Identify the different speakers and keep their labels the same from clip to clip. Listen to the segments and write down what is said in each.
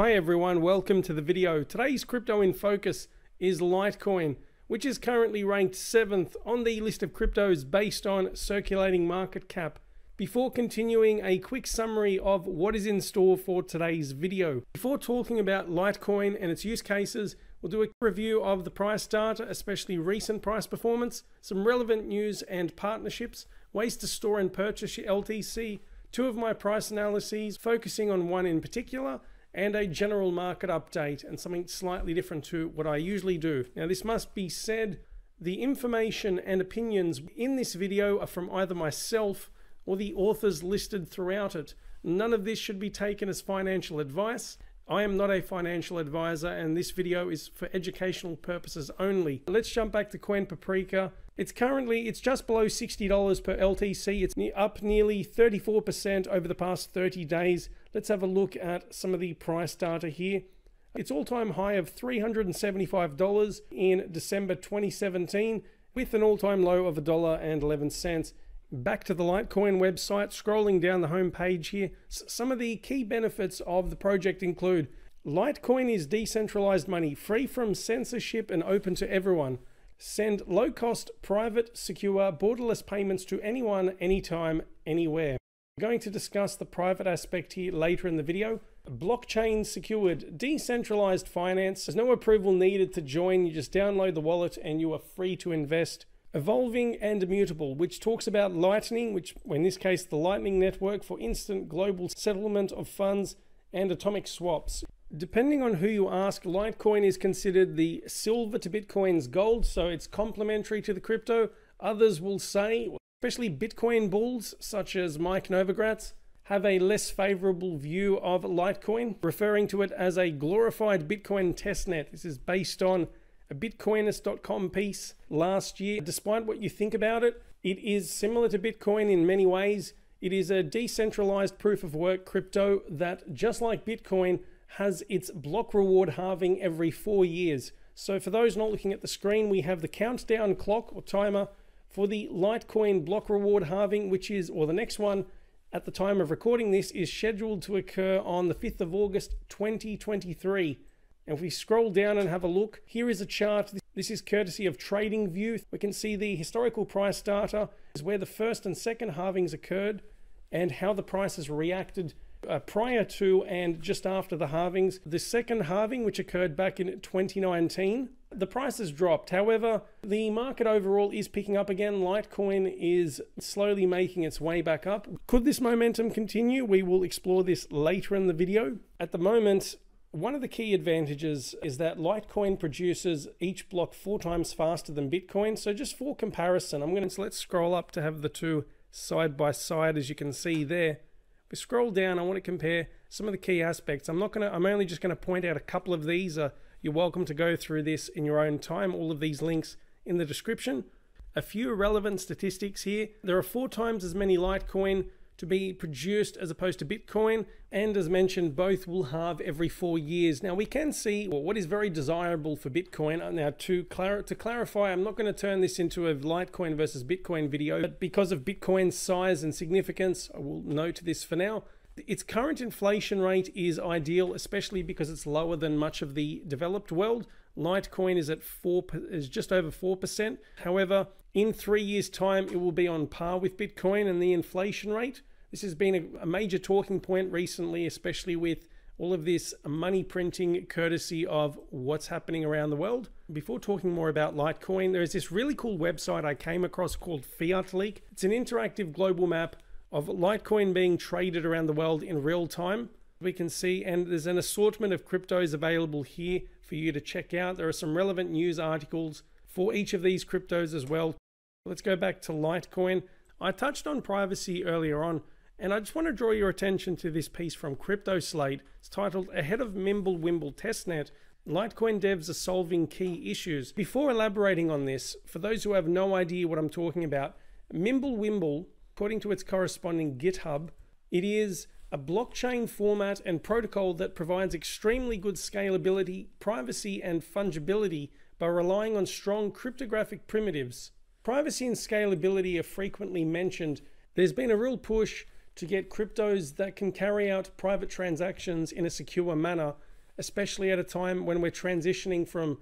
Speaker 1: Hi everyone, welcome to the video. Today's crypto in focus is Litecoin, which is currently ranked 7th on the list of cryptos based on circulating market cap. Before continuing, a quick summary of what is in store for today's video. Before talking about Litecoin and its use cases, we'll do a review of the price data, especially recent price performance, some relevant news and partnerships, ways to store and purchase your LTC, two of my price analyses, focusing on one in particular, and a general market update and something slightly different to what I usually do. Now, this must be said, the information and opinions in this video are from either myself or the authors listed throughout it. None of this should be taken as financial advice. I am not a financial advisor, and this video is for educational purposes only. Let's jump back to Coin Paprika. It's just below $60 per LTC. It's up nearly 34% over the past 30 days. Let's have a look at some of the price data here. Its all-time high of $375 in December 2017, with an all-time low of $1.11. Back to the Litecoin website, scrolling down the home page here, some of the key benefits of the project include: Litecoin is decentralized money, free from censorship and open to everyone. Send low-cost, private, secure, borderless payments to anyone, anytime, anywhere. We're going to discuss the private aspect here later in the video. Blockchain secured, decentralized finance. There's no approval needed to join. You just download the wallet and you are free to invest. Evolving and immutable, which talks about Lightning, which in this case the Lightning Network for instant global settlement of funds and atomic swaps. Depending on who you ask, Litecoin is considered the silver to Bitcoin's gold, so it's complementary to the crypto. Others will say, especially Bitcoin bulls such as Mike Novogratz, have a less favorable view of Litecoin, referring to it as a glorified Bitcoin testnet. This is based on a Bitcoinist.com piece last year. Despite what you think about it, it is similar to Bitcoin in many ways. It is a decentralized proof of work crypto that, just like Bitcoin, has its block reward halving every 4 years. So for those not looking at the screen, we have the countdown clock or timer for the Litecoin block reward halving, which is, or the next one at the time of recording this, is scheduled to occur on the 5th of August 2023. And if we scroll down and have a look, here is a chart. This is courtesy of TradingView. We can see the historical price data is where the first and second halvings occurred and how the price has reacted prior to and just after the halvings. The second halving, which occurred back in 2019, the price has dropped. However, the market overall is picking up again. Litecoin is slowly making its way back up. Could this momentum continue? We will explore this later in the video. At the moment, one of the key advantages is that Litecoin produces each block 4 times faster than Bitcoin. So just for comparison, let's scroll up to have the two side by side, as you can see there. If we scroll down, I want to compare some of the key aspects. I'm only just going to point out a couple of these. You're welcome to go through this in your own time. All of these links in the description. A few relevant statistics here. There are 4 times as many Litecoin to be produced as opposed to Bitcoin, and as mentioned, both will halve every 4 years. Now we can see what is very desirable for Bitcoin. Now to clarify, I'm not going to turn this into a Litecoin versus Bitcoin video, but because of Bitcoin's size and significance, I will note this for now. Its current inflation rate is ideal, especially because it's lower than much of the developed world. Litecoin is just over 4%. However, in 3 years' time, it will be on par with Bitcoin and the inflation rate. This has been a major talking point recently, especially with all of this money printing courtesy of what's happening around the world. Before talking more about Litecoin, there's this really cool website I came across called Fiat Leak. It's an interactive global map of Litecoin being traded around the world in real time. We can see, and there's an assortment of cryptos available here for you to check out. There are some relevant news articles for each of these cryptos as well. Let's go back to Litecoin. I touched on privacy earlier on, and I just want to draw your attention to this piece from CryptoSlate. It's titled, "Ahead of Mimblewimble Testnet, Litecoin devs are solving key issues." Before elaborating on this, for those who have no idea what I'm talking about, Mimblewimble, according to its corresponding GitHub, it is a blockchain format and protocol that provides extremely good scalability, privacy, and fungibility by relying on strong cryptographic primitives. Privacy and scalability are frequently mentioned. There's been a real push to get cryptos that can carry out private transactions in a secure manner, especially at a time when we're transitioning from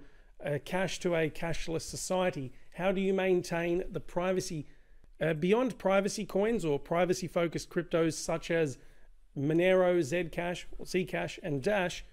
Speaker 1: cash to a cashless society. How do you maintain the privacy? Beyond privacy coins or privacy-focused cryptos such as Monero, Zcash, Zcash, and Dash,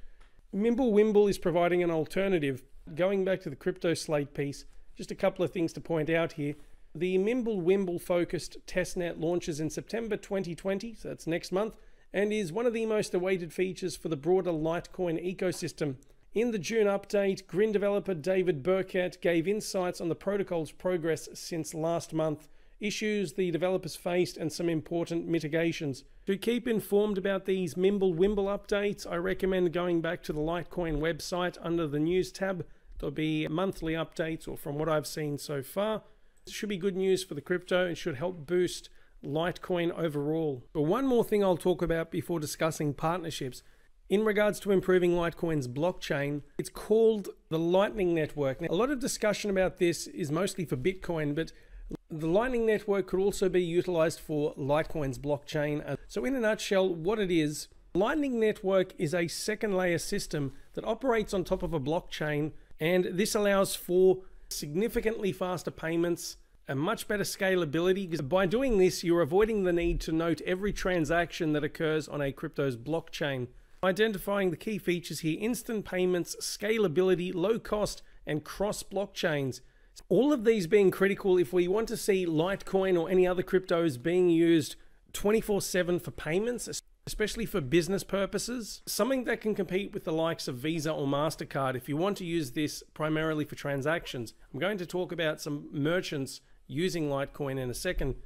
Speaker 1: Mimblewimble is providing an alternative. Going back to the crypto slate piece, just a couple of things to point out here. The Mimblewimble-focused testnet launches in September 2020, so that's next month, and is one of the most awaited features for the broader Litecoin ecosystem. In the June update, Grin developer David Burkett gave insights on the protocol's progress since last month, issues the developers faced, and some important mitigations. To keep informed about these Mimblewimble updates, I recommend going back to the Litecoin website under the News tab. There'll be monthly updates, or from what I've seen so far. It should be good news for the crypto and should help boost Litecoin overall. But one more thing I'll talk about before discussing partnerships. In regards to improving Litecoin's blockchain, it's called the Lightning Network. Now, a lot of discussion about this is mostly for Bitcoin, but the Lightning Network could also be utilized for Litecoin's blockchain. So in a nutshell, what it is, Lightning Network is a second layer system that operates on top of a blockchain, and this allows for significantly faster payments, a much better scalability, because by doing this, you're avoiding the need to note every transaction that occurs on a crypto's blockchain. Identifying the key features here: instant payments, scalability, low cost, and cross blockchains. All of these being critical if we want to see Litecoin or any other cryptos being used 24/7 for payments, especially for business purposes. Something that can compete with the likes of Visa or MasterCard if you want to use this primarily for transactions. I'm going to talk about some merchants using Litecoin in a second.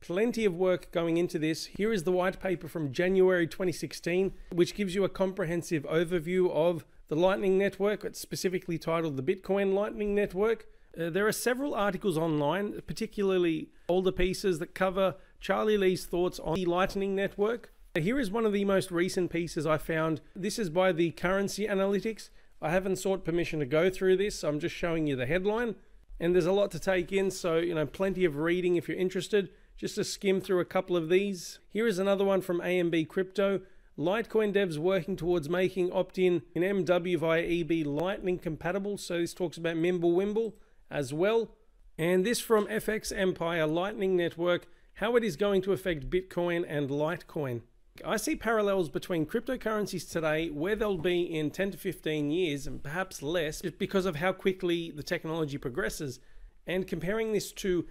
Speaker 1: Plenty of work going into this. Here is the white paper from January 2016, which gives you a comprehensive overview of the Lightning Network. It's specifically titled the Bitcoin Lightning Network. There are several articles online, particularly older pieces that cover Charlie Lee's thoughts on the Lightning Network. Here is one of the most recent pieces I found. This is by the Currency Analytics. I haven't sought permission to go through this, so I'm just showing you the headline. And there's a lot to take in, so plenty of reading if you're interested. Just to skim through a couple of these. Here is another one from AMB Crypto. Litecoin devs working towards making opt-in in MW via EB Lightning compatible. So this talks about Mimblewimble as well. And this from FX Empire Lightning Network, how it is going to affect Bitcoin and Litecoin. I see parallels between cryptocurrencies today, where they'll be in 10 to 15 years and perhaps less, just because of how quickly the technology progresses, and comparing this to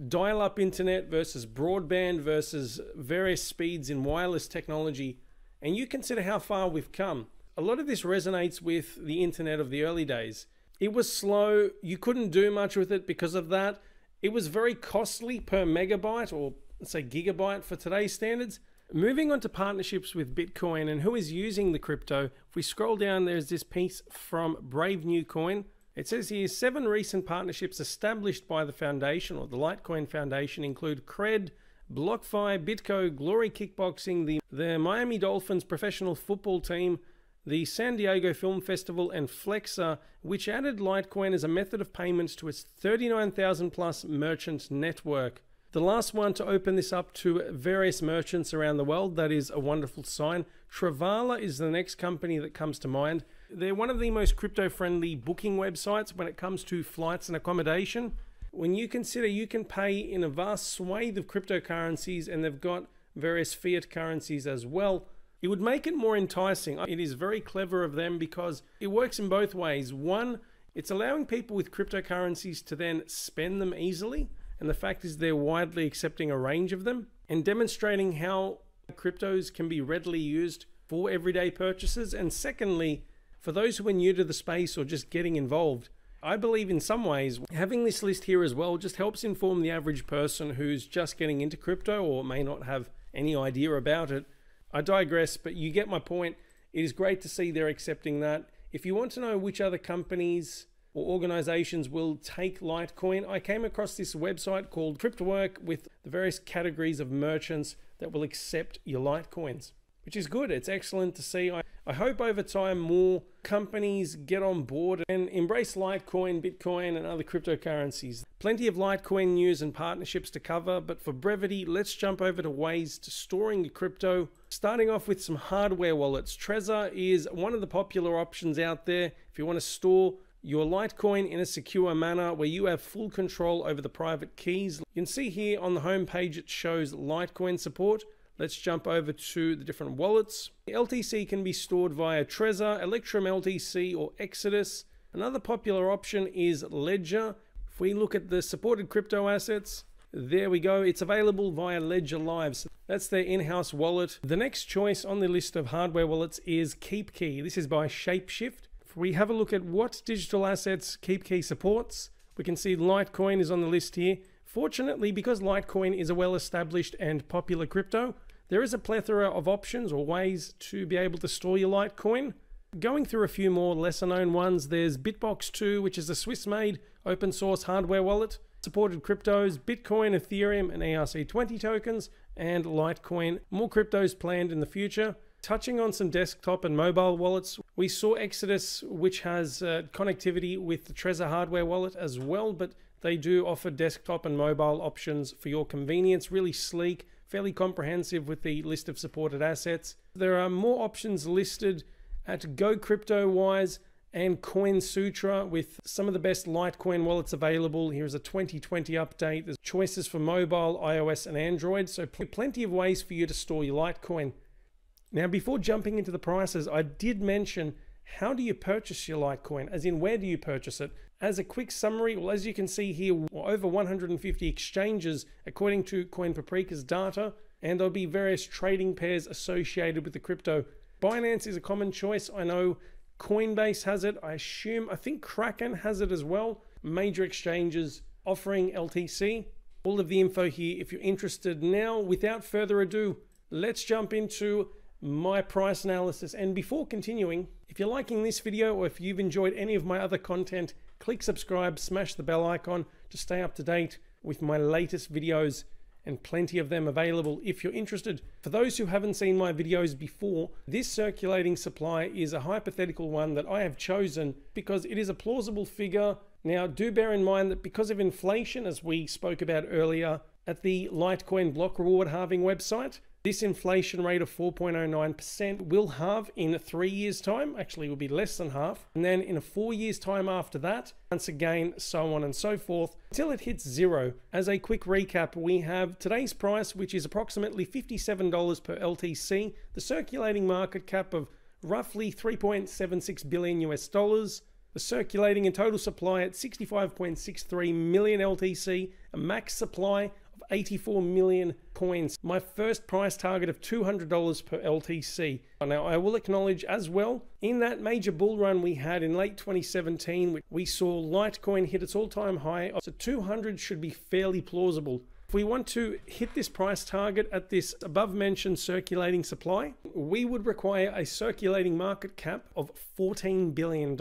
Speaker 1: dial-up internet versus broadband versus various speeds in wireless technology, and you consider how far we've come. A lot of this resonates with the internet of the early days. It was slow, you couldn't do much with it because of that. It was very costly per megabyte, or let's say gigabyte for today's standards. Moving on to partnerships with Bitcoin and who is using the crypto, if we scroll down, there's this piece from Brave New Coin. It says here, 7 recent partnerships established by the foundation, or the Litecoin Foundation, include Cred, BlockFi, Bitco, Glory Kickboxing, the Miami Dolphins professional football team, the San Diego Film Festival, and Flexa, which added Litecoin as a method of payments to its 39,000 plus merchant network. The last one to open this up to various merchants around the world. That is a wonderful sign. Travala is the next company that comes to mind. They're one of the most crypto-friendly booking websites when it comes to flights and accommodation. When you consider you can pay in a vast swathe of cryptocurrencies, and they've got various fiat currencies as well, it would make it more enticing. It is very clever of them because it works in both ways. One, it's allowing people with cryptocurrencies to then spend them easily, and the fact is they're widely accepting a range of them, and demonstrating how cryptos can be readily used for everyday purchases. And secondly, for those who are new to the space or just getting involved, I believe in some ways having this list here as well just helps inform the average person who's just getting into crypto or may not have any idea about it. I digress, but you get my point. It is great to see they're accepting that. If you want to know which other companies or organizations will take Litecoin, I came across this website called CryptoWork with the various categories of merchants that will accept your Litecoins, which is good. It's excellent to see. I hope over time more companies get on board and embrace Litecoin, Bitcoin, and other cryptocurrencies. Plenty of Litecoin news and partnerships to cover, but for brevity, let's jump over to ways to storing your crypto Starting off with some hardware wallets. Trezor is one of the popular options out there if you want to store your Litecoin in a secure manner where you have full control over the private keys. You can see here on the home page it shows Litecoin support. Let's jump over to the different wallets. The LTC can be stored via Trezor, Electrum LTC, or Exodus. Another popular option is Ledger. If we look at the supported crypto assets, there we go. It's available via Ledger Live. So that's their in-house wallet. The next choice on the list of hardware wallets is KeepKey. This is by Shapeshift. If we have a look at what digital assets KeepKey supports, we can see Litecoin is on the list here. Fortunately, because Litecoin is a well-established and popular crypto, there is a plethora of options or ways to be able to store your Litecoin. Going through a few more lesser known ones, there's Bitbox2, which is a Swiss-made open source hardware wallet. Supported cryptos, Bitcoin, Ethereum, and ERC20 tokens, and Litecoin. More cryptos planned in the future. Touching on some desktop and mobile wallets, we saw Exodus, which has connectivity with the Trezor hardware wallet as well, but they do offer desktop and mobile options for your convenience. Really sleek, fairly comprehensive with the list of supported assets. There are more options listed at GoCryptoWise and CoinSutra with some of the best Litecoin wallets available. Here's a 2020 update. There's choices for mobile, iOS, and Android, so plenty of ways for you to store your Litecoin. Now, before jumping into the prices, I did mention how do you purchase your Litecoin, as in where do you purchase it? As a quick summary, well, as you can see here, over 150 exchanges according to CoinPaprika's data, and there'll be various trading pairs associated with the crypto. Binance is a common choice. I know Coinbase has it. I think Kraken has it as well. Major exchanges offering LTC. All of the info here if you're interested. Now, without further ado, let's jump into my price analysis. And before continuing, if you're liking this video or if you've enjoyed any of my other content, click subscribe, smash the bell icon to stay up to date with my latest videos, and plenty of them available if you're interested. For those who haven't seen my videos before, this circulating supply is a hypothetical one that I have chosen because it is a plausible figure. Now, do bear in mind that because of inflation, as we spoke about earlier at the Litecoin block reward halving website, this inflation rate of 4.09% will halve in 3 years' time. Actually, it will be less than half. And then in 4 years' time after that, once again, so on and so forth, until it hits zero. As a quick recap, we have today's price, which is approximately $57 per LTC, the circulating market cap of roughly 3.76 billion US dollars, the circulating and total supply at 65.63 million LTC, a max supply 84 million coins. My first price target of $200 per LTC. Now, I will acknowledge as well, in that major bull run we had in late 2017, we saw Litecoin hit its all-time high, so 200 should be fairly plausible. If we want to hit this price target at this above-mentioned circulating supply, we would require a circulating market cap of $14 billion.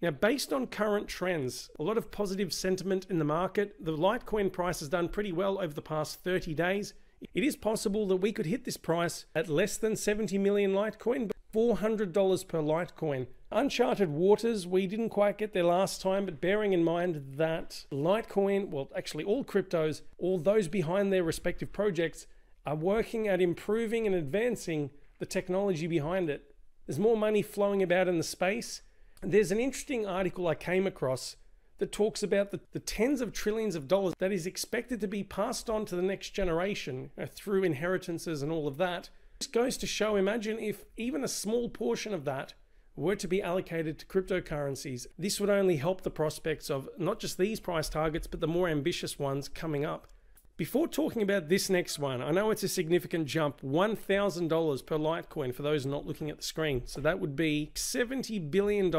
Speaker 1: Now, based on current trends, a lot of positive sentiment in the market, the Litecoin price has done pretty well over the past 30 days. It is possible that we could hit this price at less than 70 million Litecoin, but $400 per Litecoin. Uncharted waters, we didn't quite get there last time, but bearing in mind that Litecoin, well, actually all cryptos, all those behind their respective projects, are working at improving and advancing the technology behind it. There's more money flowing about in the space. There's an interesting article I came across that talks about the tens of trillions of dollars that is expected to be passed on to the next generation through inheritances and all of that. This goes to show, imagine if even a small portion of that were to be allocated to cryptocurrencies. This would only help the prospects of not just these price targets, but the more ambitious ones coming up. Before talking about this next one, I know it's a significant jump, $1,000 per Litecoin for those not looking at the screen. So that would be $70 billion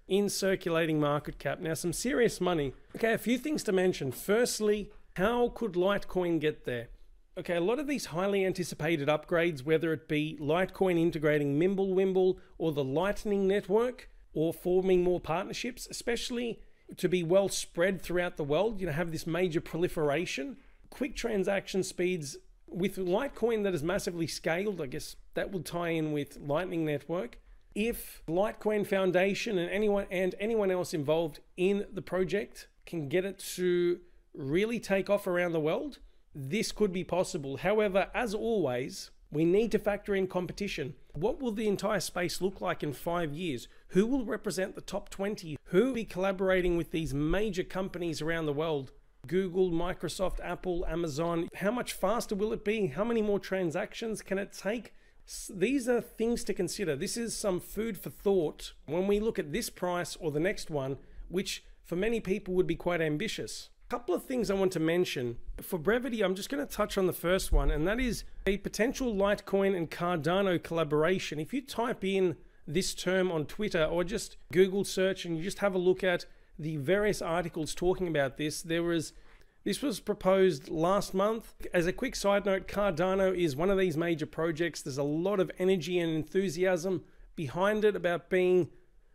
Speaker 1: in circulating market cap. Now, some serious money. Okay, a few things to mention. Firstly, how could Litecoin get there? Okay, a lot of these highly anticipated upgrades, whether it be Litecoin integrating Mimblewimble or the Lightning Network, or forming more partnerships, especially to be well spread throughout the world, have this major proliferation. Quick transaction speeds with Litecoin that is massively scaled. I guess that will tie in with Lightning Network. If Litecoin Foundation and anyone else involved in the project can get it to really take off around the world, this could be possible. However, as always, We need to factor in competition. What will the entire space look like in 5 years? Who will represent the top 20? Who will be collaborating with these major companies around the world? Google, Microsoft, Apple, Amazon. How much faster will it be? How many more transactions can it take? These are things to consider. This is some food for thought when we look at this price or the next one, which for many people would be quite ambitious. A couple of things I want to mention. For brevity, I'm just going to touch on the first one, and that is a potential Litecoin and Cardano collaboration. If you type in this term on Twitter or just Google search and you just have a look at the various articles talking about this, this was proposed last month. As a quick side note, Cardano is one of these major projects. There's a lot of energy and enthusiasm behind it about being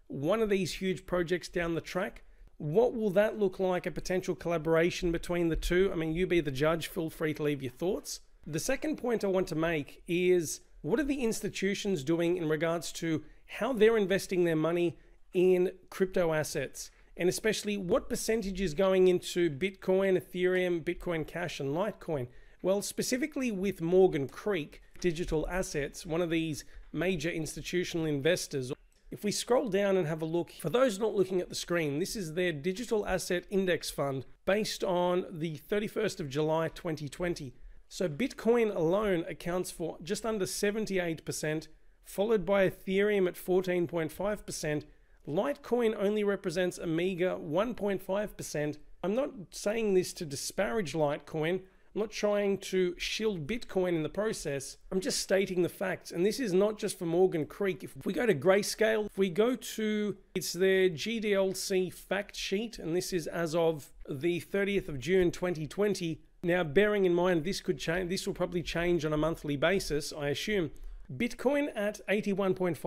Speaker 1: one of these huge projects down the track. What will that look like, a potential collaboration between the two? I mean, you be the judge, feel free to leave your thoughts. The second point I want to make is, what are the institutions doing in regards to how they're investing their money in crypto assets? And especially what percentage is going into Bitcoin, Ethereum, Bitcoin Cash, and Litecoin? Well, specifically with Morgan Creek Digital Assets, one of these major institutional investors. If we scroll down and have a look, for those not looking at the screen, this is their digital asset index fund based on the 31st of July 2020. So Bitcoin alone accounts for just under 78%, followed by Ethereum at 14.5%. Litecoin only represents a meager 1.5%. I'm not saying this to disparage Litecoin. I'm not trying to shield Bitcoin in the process. I'm just stating the facts. And this is not just for Morgan Creek. If we go to Grayscale, if we go to, it's their GDLC fact sheet, and this is as of the 30th of June 2020. Now, bearing in mind, this could change, this will probably change on a monthly basis, I assume. Bitcoin at 81.5%,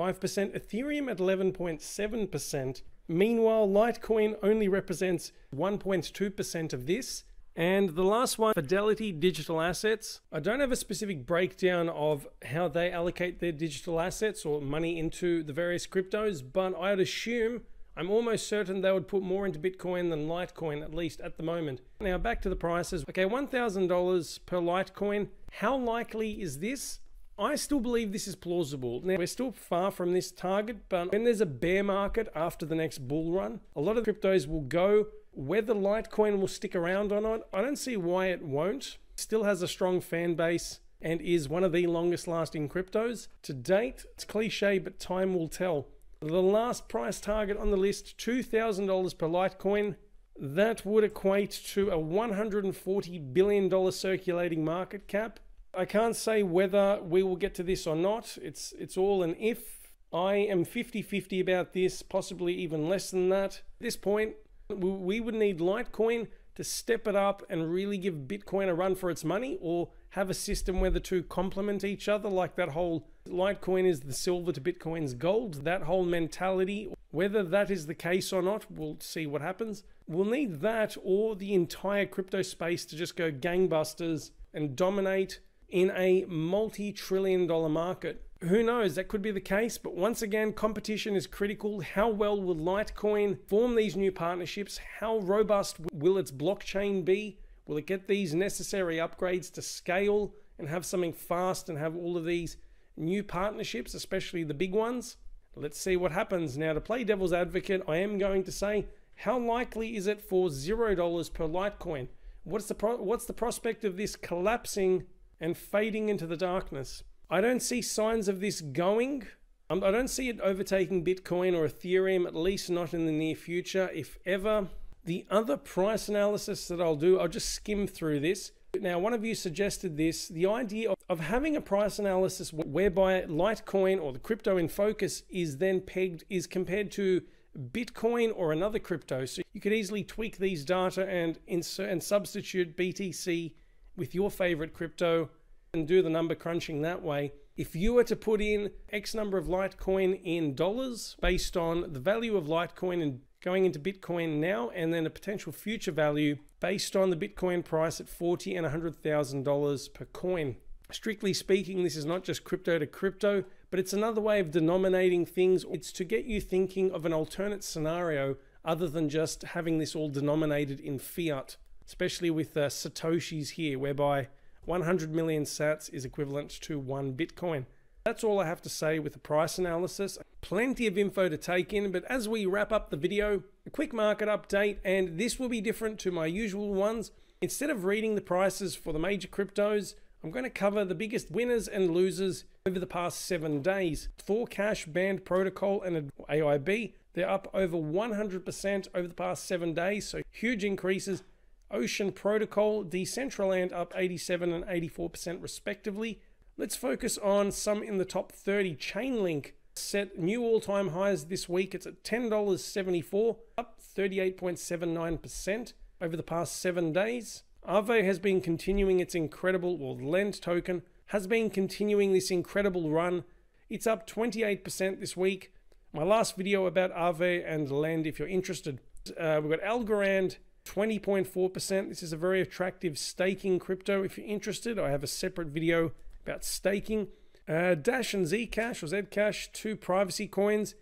Speaker 1: Ethereum at 11.7%. Meanwhile, Litecoin only represents 1.2% of this. And the last one, Fidelity Digital Assets. I don't have a specific breakdown of how they allocate their digital assets or money into the various cryptos, but I'd assume, I'm almost certain they would put more into Bitcoin than Litecoin, at least at the moment. Now back to the prices. Okay, $1,000 per Litecoin. How likely is this? I still believe this is plausible. Now, we're still far from this target, but when there's a bear market after the next bull run, a lot of cryptos will go. Whether Litecoin will stick around or not, I don't see why it won't. It still has a strong fan base and is one of the longest lasting cryptos. To date, it's cliche, but time will tell. The last price target on the list, $2,000 per Litecoin. That would equate to a $140 billion circulating market cap. I can't say whether we will get to this or not. It's all an if. I am 50-50 about this, possibly even less than that. At this point, we would need Litecoin to step it up and really give Bitcoin a run for its money, or have a system where the two complement each other, like that whole Litecoin is the silver to Bitcoin's gold, that whole mentality. Whether that is the case or not, we'll see what happens. We'll need that or the entire crypto space to just go gangbusters and dominate in a multi-trillion-dollar market. Who knows, that could be the case, but once again, competition is critical. How well will Litecoin form these new partnerships? How robust will its blockchain be? Will it get these necessary upgrades to scale and have something fast and have all of these new partnerships, especially the big ones? Let's see what happens. Now, to play devil's advocate, I am going to say, how likely is it for $0 per Litecoin? What's the prospect of this collapsing and fading into the darkness? I don't see signs of this going. I don't see it overtaking Bitcoin or Ethereum, at least not in the near future, if ever. The other price analysis that I'll do, I'll just skim through this. Now, one of you suggested this, the idea of having a price analysis whereby Litecoin or the crypto in focus is then pegged, is compared to Bitcoin or another crypto. So you could easily tweak these data and insert and substitute BTC with your favorite crypto and do the number crunching that way. If you were to put in X number of Litecoin in dollars based on the value of Litecoin and going into Bitcoin now, and then a potential future value based on the Bitcoin price at $40,000 and $100,000 per coin. Strictly speaking, this is not just crypto to crypto, but it's another way of denominating things. It's to get you thinking of an alternate scenario other than just having this all denominated in fiat, especially with Satoshis here, whereby 100 million sats is equivalent to 1 Bitcoin. That's all I have to say with the price analysis. Plenty of info to take in, but as we wrap up the video, a quick market update, and this will be different to my usual ones. Instead of reading the prices for the major cryptos, I'm going to cover the biggest winners and losers over the past 7 days. For Cash, Band Protocol, and AIB, they're up over 100% over the past 7 days, so huge increases. Ocean Protocol, Decentraland up 87 and 84% respectively. Let's focus on some in the top 30. Chainlink set new all-time highs this week. It's at $10.74, up 38.79% over the past 7 days. Aave has been continuing its incredible, well, Lend token has been continuing this incredible run. It's up 28% this week. My last video about Aave and Lend, if you're interested. We've got Algorand, 20.4%. This is a very attractive staking crypto. If you're interested, I have a separate video about staking. Dash and Zcash or Zcash, 2 privacy coins.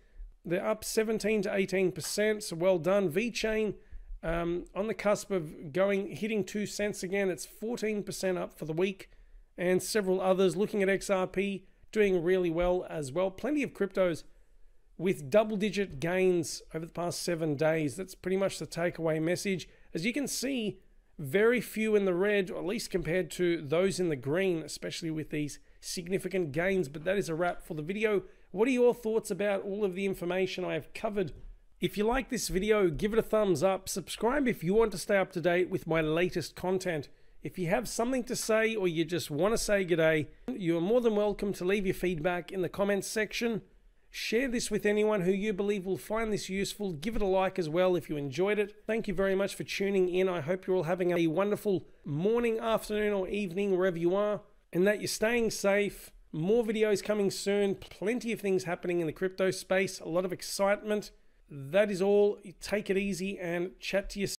Speaker 1: They're up 17 to 18%, so well done. VeChain, on the cusp of hitting 2 cents again. It's 14% up for the week. And several others. Looking at XRP, doing really well as well. Plenty of cryptos with double-digit gains over the past 7 days. That's pretty much the takeaway message. As you can see, very few in the red, or at least compared to those in the green, especially with these significant gains. But that is a wrap for the video. What are your thoughts about all of the information I have covered? If you like this video, give it a thumbs up. Subscribe if you want to stay up to date with my latest content. If you have something to say or you just want to say g'day, you are more than welcome to leave your feedback in the comments section. Share this with anyone who you believe will find this useful. Give it a like as well if you enjoyed it. Thank you very much for tuning in. I hope you're all having a wonderful morning, afternoon, or evening, wherever you are, and that you're staying safe. More videos coming soon. Plenty of things happening in the crypto space. A lot of excitement. That is all. Take it easy and chat to you soon.